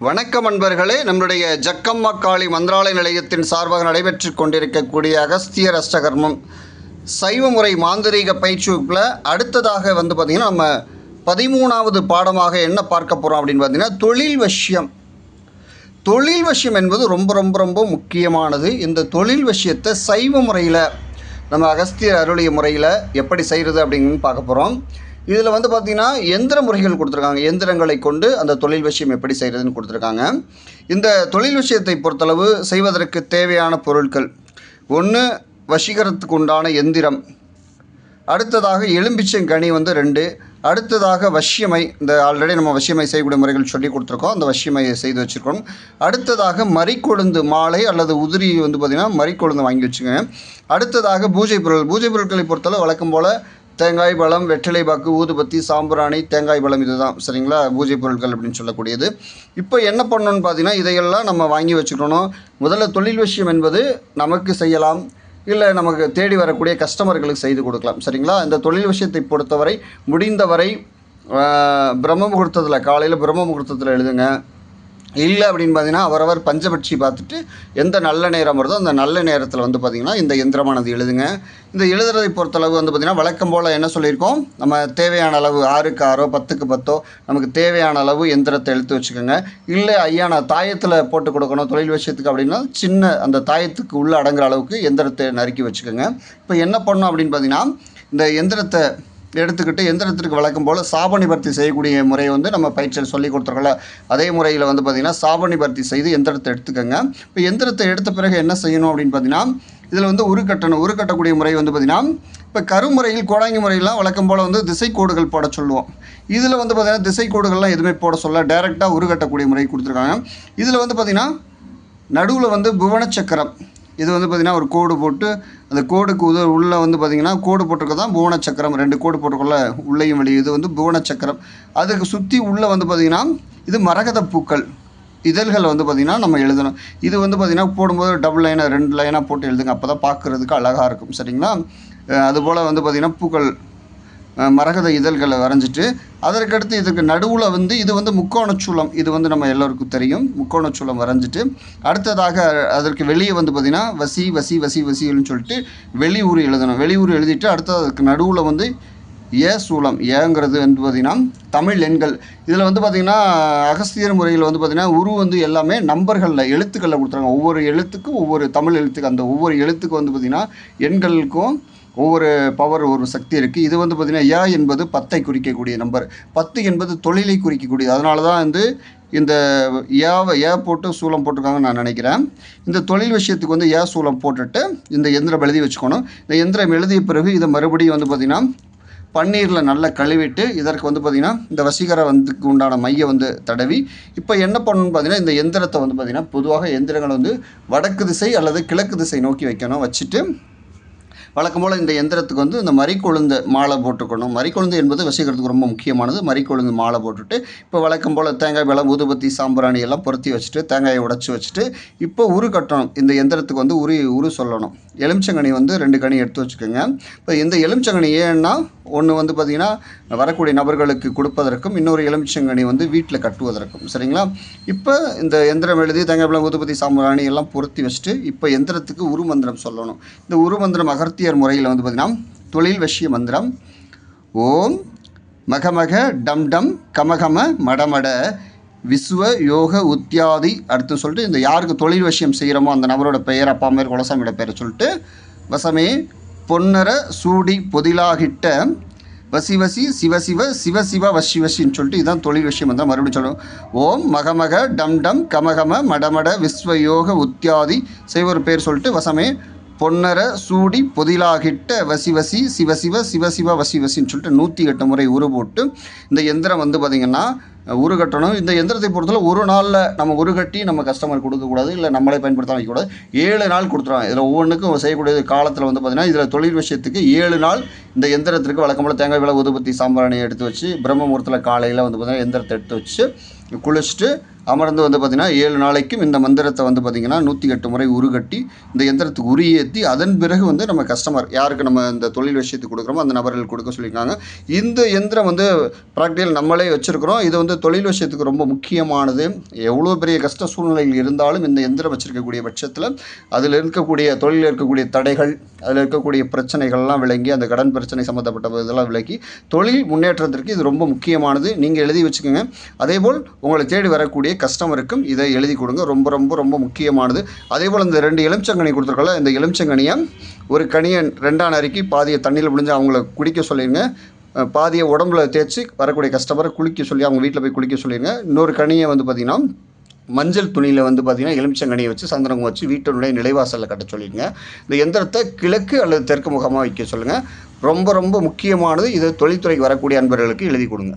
வணக்கம் அன்பர்களே, நம்முடைய ஜக்கம்மா காளி மந்திராலய நிலையத்தின் சார்பாக நடைபெற்று கொண்டிருக்கக்கூடிய அகஸ்தியர் அஷ்டகர்மம் சைவ முறை மாந்திரீக பயிற்சி வகுப்பில் அடுத்ததாக பார்த்திங்கன்னா நம்ம 13வது பாடமாக என்ன பார்க்க போகிறோம் அப்படின்னு பார்த்திங்கன்னா தொழில் வசியம். தொழில் வசியம் என்பது ரொம்ப ரொம்ப ரொம்ப முக்கியமானது. இந்த தொழில் வசியத்தை சைவ முறையில் நம்ம அகஸ்தியர் அருளிய முறையில் எப்படி செய்கிறது அப்படின்னு பார்க்க போகிறோம். இதில் பார்த்திங்கன்னா எந்திர முறைகள் கொடுத்துருக்காங்க. எந்திரங்களை கொண்டு அந்த தொழில் விஷயம் எப்படி செய்கிறதுன்னு கொடுத்துருக்காங்க. இந்த தொழில் விஷயத்தை பொறுத்தளவு செய்வதற்கு தேவையான பொருட்கள், ஒன்று வசீகரத்துக்கு உண்டான எந்திரம், அடுத்ததாக எலும்பிச்சங்கனி 2, அடுத்ததாக வசியமை. இந்த ஆல்ரெடி நம்ம வசியமை செய்யக்கூடிய முறைகள் சொல்லி கொடுத்துருக்கோம். அந்த வசியமையை செய்து வச்சுருக்கோம். அடுத்ததாக மறிக்கொழுந்து மாலை அல்லது உதிரி பார்த்திங்கன்னா மறிக்கொழுந்து வாங்கி வச்சுக்கோங்க. அடுத்ததாக பூஜை பொருட்களை பொறுத்தளவு வழக்கம் போல் தேங்காய் பழம், வெற்றிலை பாக்கு, ஊதுபத்தி, சாம்பிராணி, தேங்காய் பழம், இதுதான் சரிங்களா பூஜை பொருட்கள் அப்படின்னு சொல்லக்கூடியது. இப்போ என்ன பண்ணணும்னு பார்த்தீங்கன்னா இதையெல்லாம் நம்ம வாங்கி வச்சுக்கணும். முதல்ல தொழில் விஷயம் என்பது நமக்கு செய்யலாம், இல்லை நமக்கு தேடி வரக்கூடிய கஸ்டமர்களுக்கு செய்து கொடுக்கலாம் சரிங்களா. இந்த தொழில் விஷயத்தை பொறுத்தவரை முடிந்தவரை பிரம்ம முகூர்த்தத்தில், காலையில் பிரம்ம முகூர்த்தத்தில் எழுதுங்க. இல்லை அப்படின்னு பார்த்தீங்கன்னா அவரவர் பஞ்சபட்சி பார்த்துட்டு எந்த நல்ல நேரம் வருதோ அந்த நல்ல நேரத்தில் பார்த்திங்கன்னா இந்த எந்திரமானது எழுதுங்க. இந்த எழுதுறதை பொறுத்தளவு பார்த்திங்கன்னா வழக்கம் போல் என்ன சொல்லியிருக்கோம், நம்ம தேவையான அளவு 6க்கு 6 10க்கு 10 நமக்கு தேவையான அளவு எந்திரத்தை எழுத்து வச்சுக்கோங்க. இல்லை ஐயா நான் தாயத்தில் போட்டு கொடுக்கணும் தொழில் விஷயத்துக்கு அப்படின்னா சின்ன அந்த தாயத்துக்கு உள்ளே அடங்குற அளவுக்கு எந்திரத்தை நறுக்கி வச்சுக்கோங்க. இப்போ என்ன பண்ணணும் அப்படின்னு பார்த்தீங்கன்னா இந்த எந்திரத்தை எடுத்துக்கிட்டு எந்திரத்திற்கு வழக்கம் போல் சாப நிவர்த்தி செய்யக்கூடிய முறையை நம்ம பயிற்சியில் சொல்லி கொடுத்துருக்கோம்ல, அதே முறையில் பார்த்திங்கன்னா சாப நிவர்த்தி செய்து எந்திரத்தை எடுத்துக்கோங்க. இப்போ எந்திரத்தை எடுத்த பிறகு என்ன செய்யணும் அப்படின்னு பார்த்தீங்கன்னா இதில் உருக்கட்டக்கூடிய முறை பார்த்திங்கன்னா இப்போ கருமுறையில் கோடாங்கி முறையெல்லாம் வழக்கம் போல் திசை கோடுகள் போட சொல்லுவோம். இதில் பார்த்திங்கன்னா திசை கோடுகள்லாம் எதுவுமே போட சொல்ல, டைரெக்டாக உருக்கட்டக்கூடிய முறை கொடுத்துருக்காங்க. இதில் பார்த்திங்கன்னா நடுவில் புவன சக்கரம், இது பார்த்திங்கன்னா ஒரு கோடு போட்டு அந்த கோடுக்கு உள்ளே பார்த்திங்கன்னா கோடு போட்டிருக்க தான் புவன சக்கரம். 2 கோடு போட்டிருக்கோம்ல உள்ளேயும் வெளியே, இது புவன சக்கரம். அதுக்கு சுற்றி உள்ளே பார்த்திங்கன்னா இது மரகத பூக்கள் இதழ்கள் பார்த்திங்கன்னா நம்ம எழுதணும். இது பார்த்திங்கன்னா போடும்போது டபுள் லைனாக 2 லைனாக போட்டு எழுதுங்க, அப்போ தான் பார்க்குறதுக்கு அழகாக இருக்கும் சரிங்களா. அதுபோல் பார்த்திங்கன்னா பூக்கள் மரகத இதழ்களை வரைஞ்சிட்டு அதற்கடுத்து இதுக்கு நடுவில் இது முக்கோணச்சூலம், இது நம்ம எல்லோருக்கும் தெரியும். முக்கோணச்சூலம் வரைஞ்சிட்டு அடுத்ததாக அதற்கு வெளியே பார்த்திங்கன்னா வசி வசி வசி வசின்னு சொல்லிட்டு வெளியூர் எழுதணும். வெளியூர் எழுதிட்டு அடுத்தது அதுக்கு நடுவில் ஏ சூலம், ஏங்கிறது பார்த்திங்கன்னா தமிழ் எண்கள். இதில் பார்த்திங்கன்னா அகஸ்தியர் முறையில் பார்த்திங்கன்னா உரு எல்லாமே நம்பர்களில் எழுத்துக்களில் கொடுத்துருக்காங்க. ஒவ்வொரு எழுத்துக்கும் ஒவ்வொரு தமிழ் எழுத்துக்கு, அந்த ஒவ்வொரு எழுத்துக்கு பார்த்திங்கன்னா எண்களுக்கும் ஒவ்வொரு பவர், ஒரு சக்தி இருக்குது. இது பார்த்திங்கன்னா ஏ என்பது 10ஐ குறிக்கக்கூடிய நம்பர், 10 என்பது தொழிலை குறிக்கக்கூடியது. அதனால தான் இந்த ஏ போட்டு சூலம் போட்டிருக்காங்கன்னு நான் நினைக்கிறேன். இந்த தொழில் விஷயத்துக்கு ஏ சூலம் போட்டுட்டு இந்த எந்திரம் எழுதி வச்சுக்கணும். இந்த எந்திரம் எழுதிய பிறகு இதை மறுபடியும் பார்த்திங்கன்னா பன்னீரில் நல்லா கழுவிட்டு இதற்கு பார்த்திங்கன்னா இந்த வசீகர உண்டான மையை தடவி இப்போ என்ன பண்ணணும்னு பார்த்திங்கன்னா இந்த எந்திரத்தை பார்த்திங்கன்னா பொதுவாக எந்திரங்களை வடக்கு திசை அல்லது கிழக்கு திசை நோக்கி வைக்கணும். வச்சுட்டு வழக்கம் போல் இந்த எந்திரத்துக்கு இந்த மறிக்கொழுந்து மாலை போட்டுக்கணும். மறிக்கொழுந்து என்பது வசீகரத்துக்கு ரொம்ப முக்கியமானது. மறிக்கொழுந்து மாலை போட்டுட்டு இப்போ வழக்கம் போல் தேங்காய் பழம், ஊதுபத்தி, சாம்பிராணி எல்லாம் பொருத்தி வச்சுட்டு தேங்காயை உடச்சி வச்சுட்டு இப்போ உரு கட்டணும். இந்த எந்திரத்துக்கு உரு சொல்லணும். எலுமிச்சங்கனி 2 கனி எடுத்து வச்சுக்கோங்க. இப்போ இந்த எலுமிச்சங்கனி ஏன்னா ஒன்று பார்த்திங்கன்னா வரக்கூடிய நபர்களுக்கு கொடுப்பதற்கும், இன்னொரு எலுமிச்சங்கனி வீட்டில் கட்டுவதற்கும் சரிங்களா. இப்போ இந்த எந்திரம் எழுதி தேங்காய் பழம், ஊதுபத்தி, சாம்பிராணி எல்லாம் பொருத்தி வச்சுட்டு இப்போ எந்திரத்துக்கு உரு மந்திரம் சொல்லணும். இந்த உரு மந்திரம் அகஸ்தியர் முறையில் பார்த்திங்கன்னா தொழில் வசிய மந்திரம் ஓம் மகமக டம் டம் கமகம மடமட விஸ்வ யோக உத்தியாதி அடுத்து சொல்லிட்டு இந்த யாருக்கு தொழில் விஷயம் செய்கிறோமோ அந்த நபரோட பெயர், அப்பா அம்மையர், குலசாமியோட பெயரை சொல்லிட்டு வசமே பொன்னர சூடி பொதிலாகிட்ட வசி வசி சிவசிவ சிவசிவ வசி வசின்னு சொல்லிட்டு இதுதான் தொழில் விஷயம் மறுபடியும் சொல்லணும். ஓம் மகமக டம் டம் கமகம மடமட விஸ்வயோக உத்தியாதி செய்வோர் பேர் சொல்லிட்டு வசமே பொன்னர சூடி பொதிலாகிட்ட வசி வசி சிவசிவ சிவசிவ வசி வசின்னு சொல்லிட்டு 108 முறை உரு போட்டு இந்த எந்திரம் பார்த்திங்கன்னா உருகட்டணும். இந்த எந்திரத்தை பொறுத்தவரை ஒரு நாளில் நம்ம உருகட்டி நம்ம கஸ்டமர் கொடுக்கக்கூடாது, இல்லை நம்மளே பயன்படுத்த வைக்கக்கூடாது. 7 நாள் கொடுத்துருவாங்க. இதில் ஒவ்வொன்றுக்கும் செய்யக்கூடிய காலத்தில் பார்த்திங்கன்னா இதில் தொழில் விஷயத்துக்கு 7 நாள் இந்த எந்திரத்திற்கு வழக்கம்போல் தேங்காய் பழம், ஊதுபத்தி, சாம்பிராணி எடுத்து வச்சு பிரம்ம முகூர்த்தத்தில் காலையில் பார்த்திங்கன்னா எந்திரத்தை எடுத்து வச்சு குளிச்சுட்டு அமர்ந்து வந்து பார்த்திங்கன்னா 7 நாளைக்கும் இந்த மந்திரத்தை வந்து பார்த்திங்கன்னா 108 முறை உருகட்டி இந்த எந்திரத்துக்கு உரியேற்றி அதன் பிறகு வந்து நம்ம கஸ்டமர் யாருக்கு நம்ம இந்த தொழில் விஷயத்துக்கு கொடுக்குறோமோ அந்த நபர்கள் கொடுக்க சொல்லியிருக்காங்க. இந்த எந்திரம் வந்து ப்ராக்டிக்கல் நம்மளே வச்சுருக்கிறோம். இது வந்து தொழில் விஷயத்துக்கு ரொம்ப முக்கியமானது. எவ்வளோ பெரிய கஷ்ட சூழ்நிலையில் இருந்தாலும் இந்த எந்திரம் வச்சுருக்கக்கூடிய பட்சத்தில் அதில் இருக்கக்கூடிய தொழிலில் இருக்கக்கூடிய தடைகள், அதில் இருக்கக்கூடிய பிரச்சனைகள்லாம் விளங்கி, அந்த கடன் பிரச்சனை சம்மந்தப்பட்ட இதெல்லாம் விலகி தொழில் முன்னேற்றத்திற்கு இது ரொம்ப முக்கியமானது. நீங்கள் எழுதி வச்சுக்கோங்க. அதேபோல் உங்களை தேடி வரக்கூடிய கஸ்டமருக்கும் இதை எழுதி கொடுங்க. ரொம்ப ரொம்ப ரொம்ப முக்கியமானது. அதேபோல் இந்த 2 எலுமிச்சங்கனி கொடுத்துருக்கோம்ல, இந்த எலுமிச்சங்கனியை ஒரு கனியை 2ஆக நறுக்கி பாதியை தண்ணியில் பிழிஞ்சு அவங்கள குடிக்க சொல்லிடுங்க. பாதியை உடம்புல தேய்ச்சி வரக்கூடிய கஸ்டமரை குளிக்க சொல்லி அவங்க வீட்டில் போய் குளிக்க சொல்லிடுங்க. இன்னொரு கனியை வந்து பார்த்திங்கன்னா மஞ்சள் துணியில் வந்து பார்த்திங்கன்னா எலுமிச்சங்கனியை வச்சு சந்தனமும் வச்சு வீட்டினுடைய நிலைவாசலில் கட்ட சொல்லிடுங்க. இந்த எந்திரத்தை கிழக்கு அல்லது தெற்கு முகமாக வைக்க சொல்லுங்கள். ரொம்ப ரொம்ப முக்கியமானது. இது தொழில்துறைக்கு வரக்கூடிய அன்பர்களுக்கு எழுதி கொடுங்க.